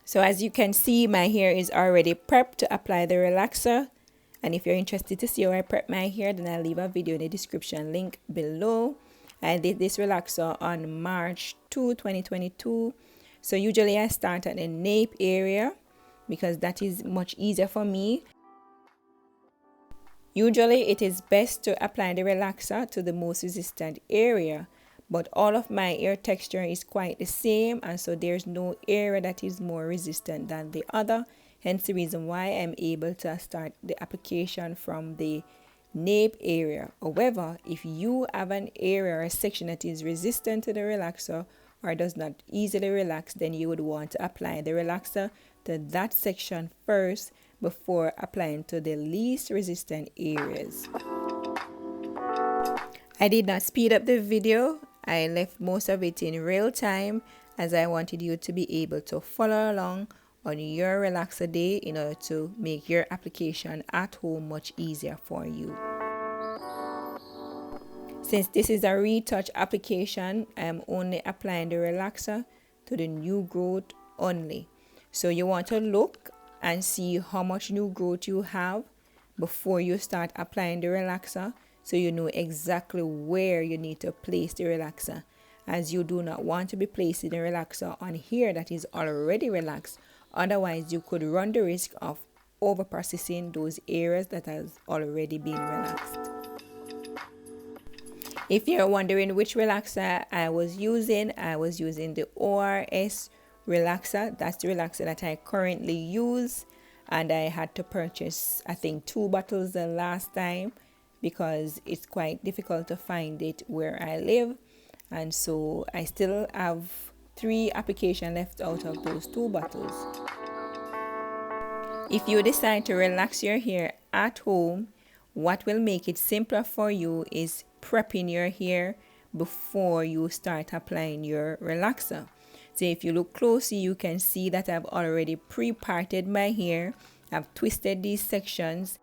So as you can see, my hair is already prepped to apply the relaxer. And if you're interested to see how I prep my hair, then I'll leave a video in the description link below. I did this relaxer on March 2, 2022. So usually I start at the nape area because that is much easier for me. Usually it is best to apply the relaxer to the most resistant area, but all of my hair texture is quite the same, and so there's no area that is more resistant than the other. Hence the reason why I'm able to start the application from the nape area. However, if you have an area or a section that is resistant to the relaxer or does not easily relax, then you would want to apply the relaxer to that section first before applying to the least resistant areas. I did not speed up the video. I left most of it in real time as I wanted you to be able to follow along on your relaxer day in order to make your application at home much easier for you. Since this is a retouch application, I am only applying the relaxer to the new growth only. So you want to look and see how much new growth you have before you start applying the relaxer, so you know exactly where you need to place the relaxer, as you do not want to be placing the relaxer on hair that is already relaxed. Otherwise, you could run the risk of over processing those areas that has already been relaxed. If you're wondering which relaxer I was using the ORS relaxer. That's the relaxer that I currently use, and I had to purchase, I think, 2 bottles the last time because it's quite difficult to find it where I live, and so I still have 3 applications left out of those 2 bottles. If you decide to relax your hair at home, what will make it simpler for you is prepping your hair before you start applying your relaxer. So if you look closely, you can see that I've already pre-parted my hair. I've twisted these sections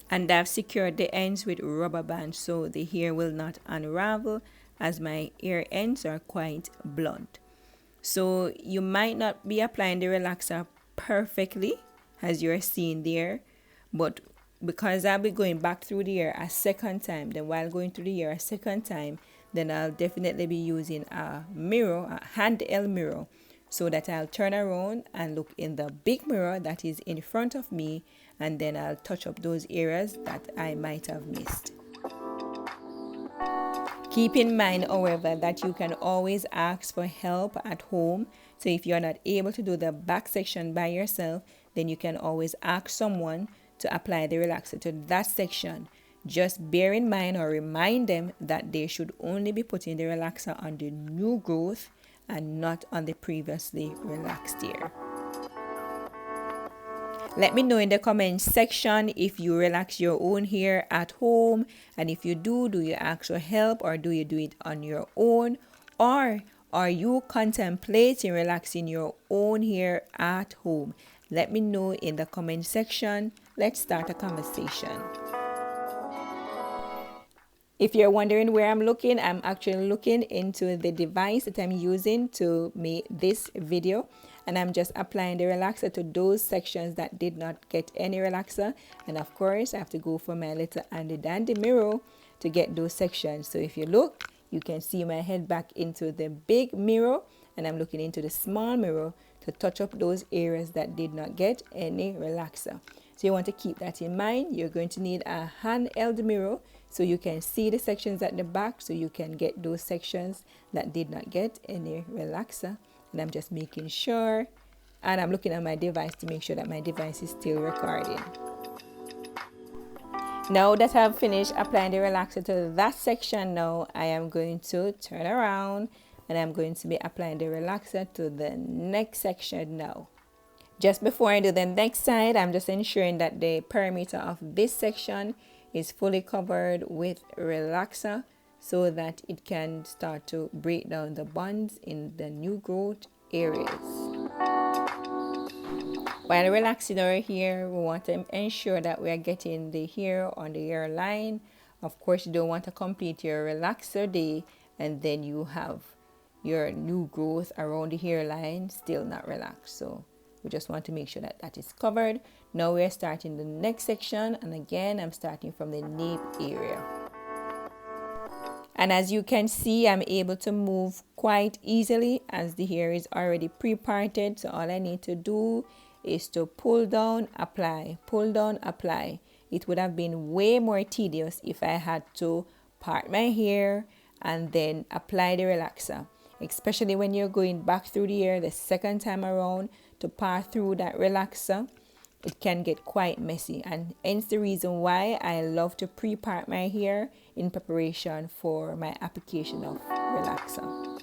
and I've secured the ends with rubber bands so the hair will not unravel, as my hair ends are quite blunt. So you might not be applying the relaxer perfectly as you're seeing there, but because I'll be going back through the hair a second time, then while going through the hair a second time, then I'll definitely be using a mirror, a handheld mirror, so that I'll turn around and look in the big mirror that is in front of me, and then I'll touch up those areas that I might have missed. Keep in mind, however, that you can always ask for help at home. So if you're not able to do the back section by yourself, then you can always ask someone to apply the relaxer to that section. Just bear in mind or remind them that they should only be putting the relaxer on the new growth and not on the previously relaxed hair. Let me know in the comments section if you relax your own hair at home, and if you do you ask for help or do you do it on your own, or are you contemplating relaxing your own hair at home? Let me know in the comment section. Let's start a conversation. If you're wondering where I'm looking, I'm actually looking into the device that I'm using to make this video, and I'm just applying the relaxer to those sections that did not get any relaxer. And of course, I have to go for my little handy dandy mirror to get those sections. So if you look, you can see my head back into the big mirror, and I'm looking into the small mirror to touch up those areas that did not get any relaxer. So you want to keep that in mind. You're going to need a handheld mirror so you can see the sections at the back, so you can get those sections that did not get any relaxer. And I'm just making sure, and I'm looking at my device to make sure that my device is still recording. Now that I've finished applying the relaxer to that section, now I am going to turn around and I'm going to be applying the relaxer to the next section now. Just before I do the next side, I'm just ensuring that the perimeter of this section is fully covered with relaxer so that it can start to break down the bonds in the new growth areas. While relaxing our hair, we want to ensure that we are getting the hair on the hairline. Of course, you don't want to complete your relaxer day and then you have your new growth around the hairline still not relaxed. So We just want to make sure that that is covered. Now we're starting the next section, and again I'm starting from the nape area. And as you can see, I'm able to move quite easily as the hair is already pre-parted. So all I need to do is to pull down, apply, pull down, apply. It would have been way more tedious if I had to part my hair and then apply the relaxer, especially when you're going back through the hair the second time around to part through that relaxer. It can get quite messy, and hence the reason why I love to pre-part my hair in preparation for my application of relaxer.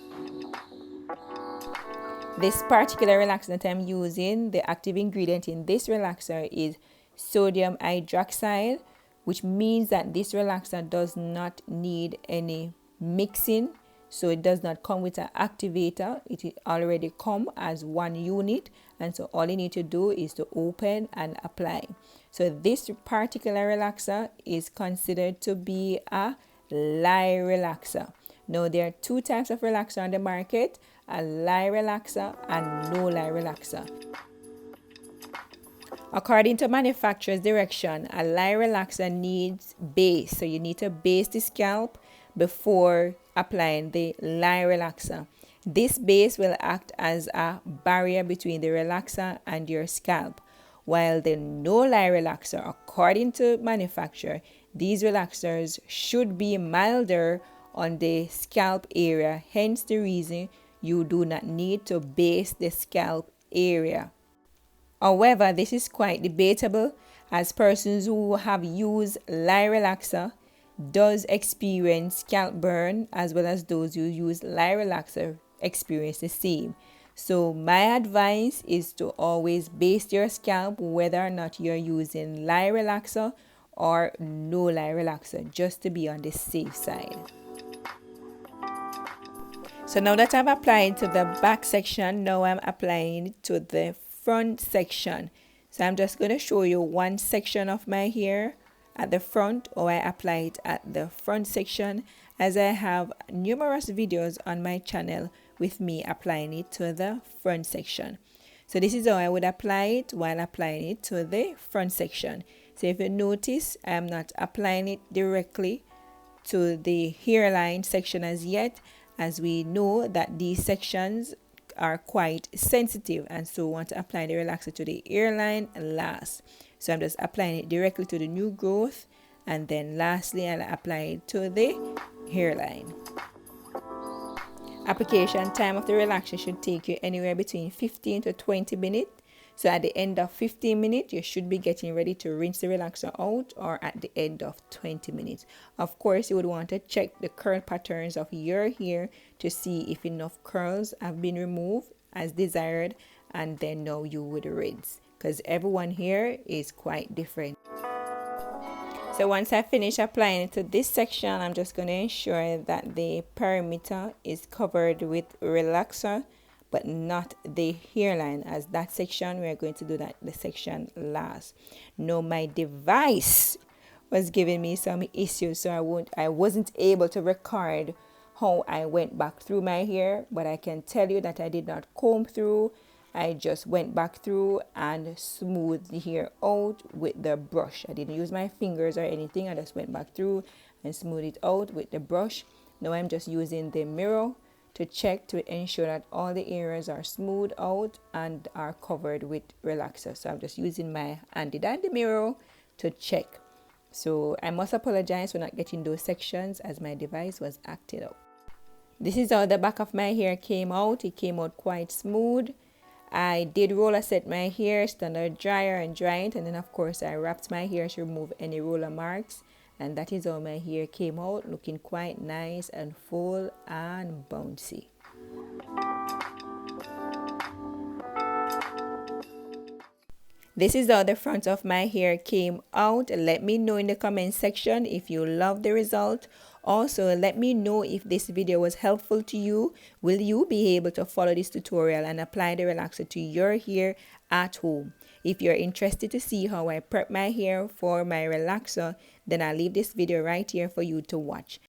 This particular relaxer that I'm using, the active ingredient in this relaxer is sodium hydroxide, which means that this relaxer does not need any mixing. So it does not come with an activator. It already comes as one unit, and so all you need to do is to open and apply. So this particular relaxer is considered to be a lye relaxer. Now there are two types of relaxer on the market, a lye relaxer and no-lye relaxer. According to manufacturer's direction, a lye relaxer needs base. So you need to base the scalp before applying the lye relaxer. This base will act as a barrier between the relaxer and your scalp. While the no-lye relaxer, according to manufacturer, these relaxers should be milder on the scalp area, hence the reason you do not need to base the scalp area. However, this is quite debatable, as persons who have used lye relaxer does experience scalp burn, as well as those who use lye relaxer experience the same. So my advice is to always base your scalp whether or not you're using lye relaxer or no lye relaxer, just to be on the safe side. So now that I've applied to the back section, now I'm applying it to the front section. So I'm just going to show you one section of my hair at the front, or I apply it at the front section, as I have numerous videos on my channel with me applying it to the front section. So this is how I would apply it while applying it to the front section. So if you notice, I'm not applying it directly to the hairline section as yet, as we know that these sections are quite sensitive, and so want to apply the relaxer to the hairline last. So I'm just applying it directly to the new growth, and then lastly I'll apply it to the hairline. Application time of the relaxer should take you anywhere between 15 to 20 minutes. So at the end of 15 minutes, you should be getting ready to rinse the relaxer out, or at the end of 20 minutes. Of course, you would want to check the curl patterns of your hair to see if enough curls have been removed as desired, and then now you would rinse, because everyone here is quite different. So once I finish applying it to this section, I'm just going to ensure that the perimeter is covered with relaxer, but not the hairline, as that section we're going to do that the section last. Now my device was giving me some issues, so I wasn't able to record how I went back through my hair, but I can tell you that I did not comb through. I just went back through and smoothed the hair out with the brush. I didn't use my fingers or anything. I just went back through and smoothed it out with the brush. Now I'm just using the mirror to check to ensure that all the areas are smoothed out and are covered with relaxer. So I'm just using my handy dandy mirror to check. So I must apologize for not getting those sections, as my device was acting up. This is how the back of my hair came out. It came out quite smooth. I did roller set my hair, standard dryer, and dry it, and then of course I wrapped my hair to remove any roller marks, and that is how my hair came out, looking quite nice and full and bouncy. This is how the front of my hair came out. Let me know in the comment section if you love the result. Also, let me know if this video was helpful to you. Will you be able to follow this tutorial and apply the relaxer to your hair at home? If you're interested to see how I prep my hair for my relaxer, then I'll leave this video right here for you to watch.